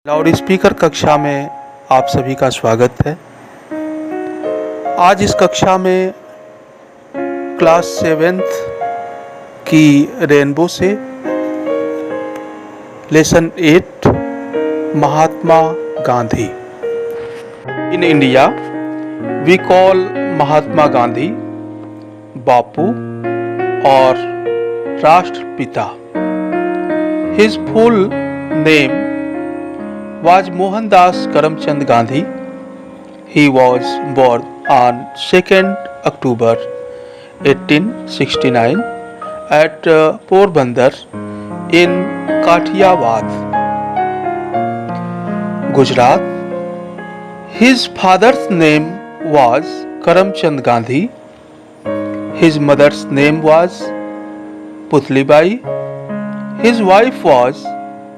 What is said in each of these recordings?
Loud speaker कक्षा में आप सभी का स्वागत है। आज इस कक्षा में क्लास 7th की रेनबो से lesson 8 Mahatma Gandhi. In India we call Mahatma Gandhi Bapu और राष्ट्रपिता। His full name was Mohandas Karamchand Gandhi. He was born on 2nd October 1869 at Porbandar in Kathiawad, Gujarat. His father's name was Karamchand Gandhi. His mother's name was Putlibai. His wife was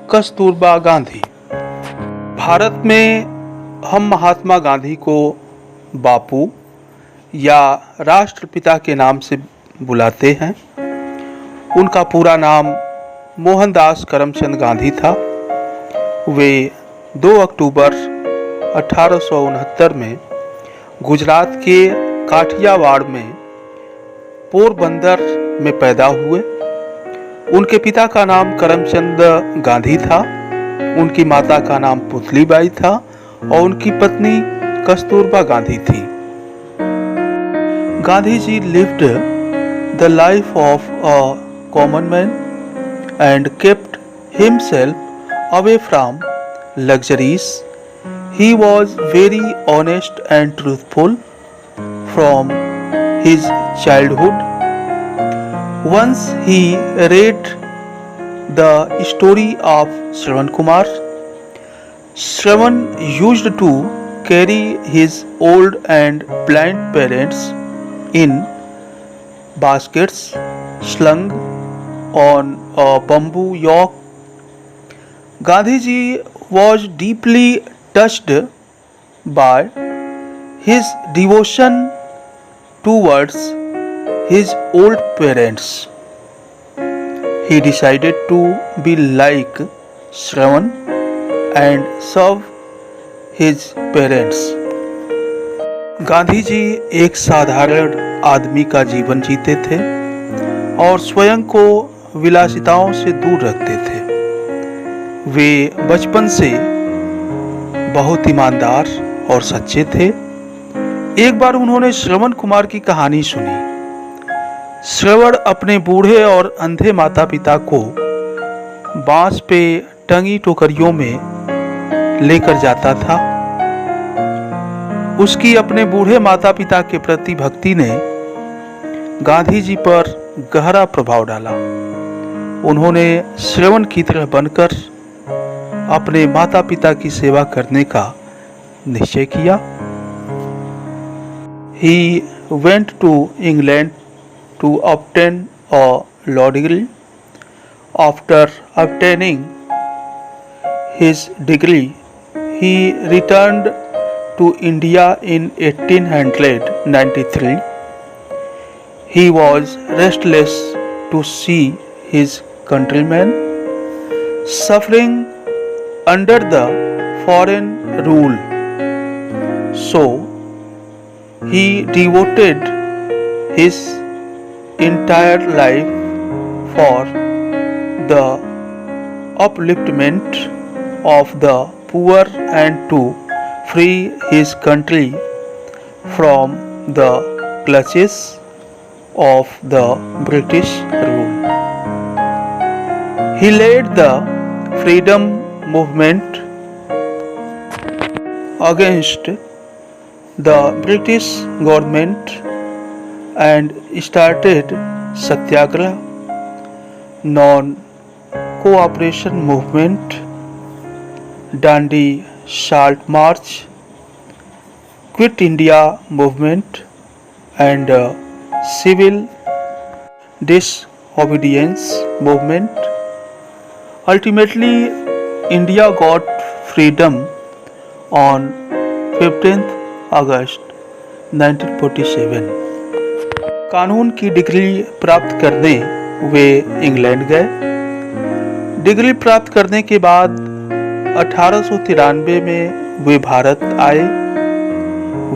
Kasturba Gandhi. Bharat में हम महात्मा गांधी को बापू या राष्ट्रपिता के नाम से बुलाते हैं। उनका पूरा नाम मोहनदास करमचंद गांधी था। वे 2 अक्टूबर 1869 में गुजरात के काठियावाड़ में पोरबंदर में पैदा हुए। उनके पिता का नाम करमचंद गांधी था, उनकी माता का नाम पुतलीबाई था और उनकी पत्नी कस्तूरबा गांधी थी। Gandhi ji lived the life of a common man and kept himself away from luxuries. He was very honest and truthful from his childhood. Once he read the story of Shravan Kumar. Shravan used to carry his old and blind parents in baskets slung on a bamboo yoke. Gandhi ji was deeply touched by his devotion towards his old parents. He decided to be like Shravan and serve his parents. Gandhi ji एक साधारण आदमी का जीवन जीते थे और स्वयं को विलासिताओं से दूर रखते थे। वे बचपन से बहुत ईमानदार और सच्चे थे। एक बार उन्होंने श्रवण कुमार की कहानी सुनी। श्रवण अपने बूढ़े और अंधे माता पिता को बांस पे टंगी टोकरियों में लेकर जाता था। उसकी अपने बूढ़े माता पिता के प्रति भक्ति ने गांधी जी पर गहरा प्रभाव डाला। उन्होंने श्रवण की तरह बनकर अपने माता पिता की सेवा करने का निश्चय किया। He went to England to obtain a law degree. After obtaining his degree, he returned to India in 1893. He was restless to see his countrymen suffering under the foreign rule. So, he devoted his entire life for the upliftment of the poor and to free his country from the clutches of the British rule. He led the freedom movement against the British government and started Satyagraha, non-cooperation movement, Dandi Salt March, Quit India movement and civil disobedience movement. Ultimately, India got freedom on 15th August 1947. कानून की degree प्राप्त करने वे England गए। Degree प्राप्त करने के बाद 1893 में वे भारत आए।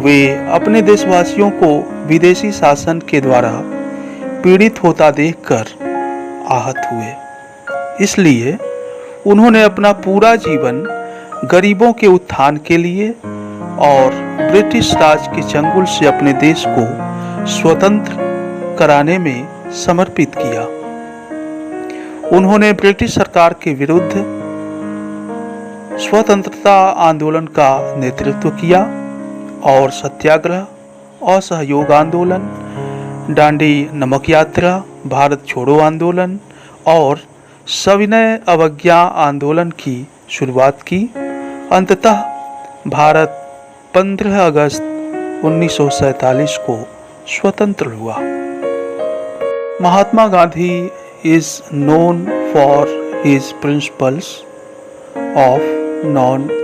वे अपने देशवासियों को विदेशी शासन के द्वारा पीड़ित होता देखकर आहत हुए, इसलिए उन्होंने अपना पूरा जीवन गरीबों के उत्थान के लिए और ब्रिटिश राज के चंगुल से अपने देश को स्वतंत्र कराने में समर्पित किया। उन्होंने ब्रिटिश सरकार के विरुद्ध स्वतंत्रता आंदोलन का नेतृत्व किया और सत्याग्रह, असहयोग आंदोलन, दांडी नमक यात्रा, भारत छोड़ो आंदोलन और सविनय अवज्ञा आंदोलन की शुरुआत की। अंततः भारत 15 अगस्त 1947 को स्वतंत्र हुआ। Mahatma Gandhi is known for his principles of non-violence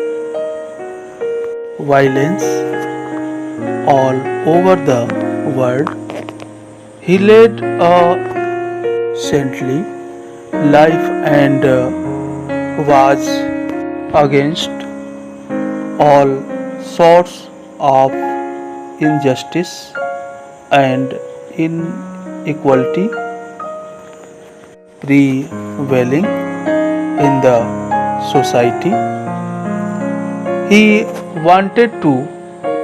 all over the world. He led a saintly life and was against all sorts of injustice and inequality prevailing in the society. He wanted to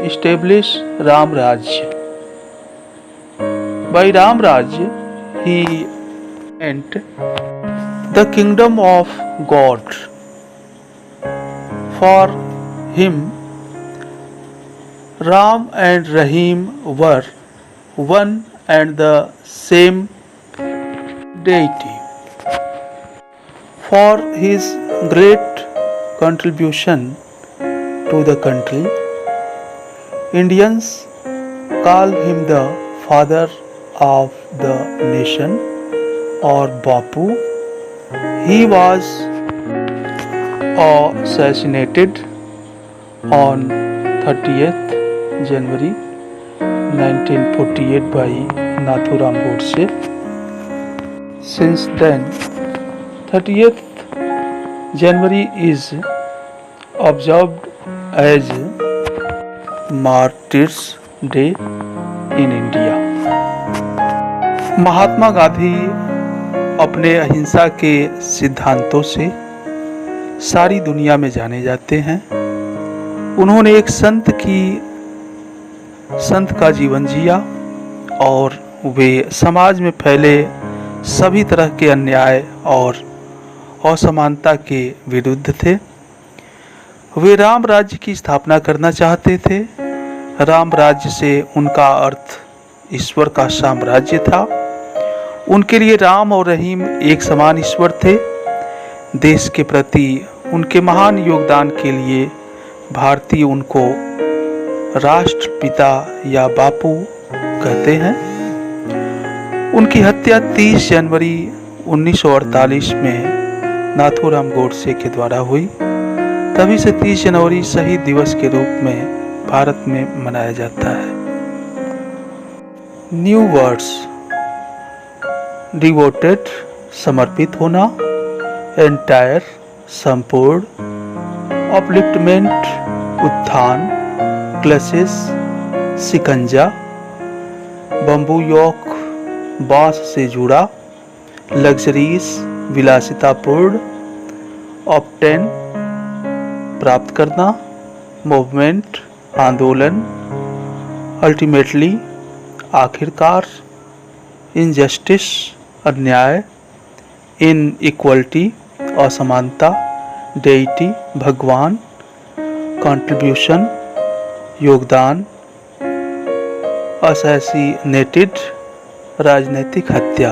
establish Ram Rajya. By Ram Rajya, he meant the kingdom of God. For him, Ram and Rahim were one and the same deity. For his great contribution to the country, Indians call him the father of the nation or Bapu. He was assassinated on 30th January 1948 by Nathuram Godse. Since then, 30th January is observed as Martyrs Day in India. Mahatma Gandhi अपने अहिंसा के सिद्धांतों से सारी दुनिया में जाने जाते हैं। उन्होंने एक संत का जीवन जिया और वे समाज में फैले सभी तरह के अन्याय और असमानता के विरुद्ध थे। वे राम राज्य की स्थापना करना चाहते थे। राम राज्य से उनका अर्थ ईश्वर का साम्राज्य था। उनके लिए राम और रहीम एक समान ईश्वर थे। देश के प्रति उनके महान योगदान के लिए भारतीय उनको राष्ट्रपिता या बापू कहते हैं। उनकी हत्या 30 जनवरी 1948 में नाथूराम गोडसे के द्वारा हुई। तभी से 30 जनवरी शहीद दिवस के रूप में भारत में मनाया जाता है। न्यू वर्ड्स: डिवोटेड समर्पित होना, एंटायर संपूर्ण, अपलिफ्टमेंट उत्थान, क्लसेस सिकंजा, बम्बू योक बांस से जुड़ा, लग्जरीज विलासितापूर्ण, ऑप्टेन प्राप्त करना, मूवमेंट आंदोलन, अल्टीमेटली आखिरकार, इनजस्टिस अन्याय, इनइक्वलिटी असमानता, डेइटी भगवान, कंट्रीब्यूशन योगदान, असैसिनेटेड राजनीतिक हत्या।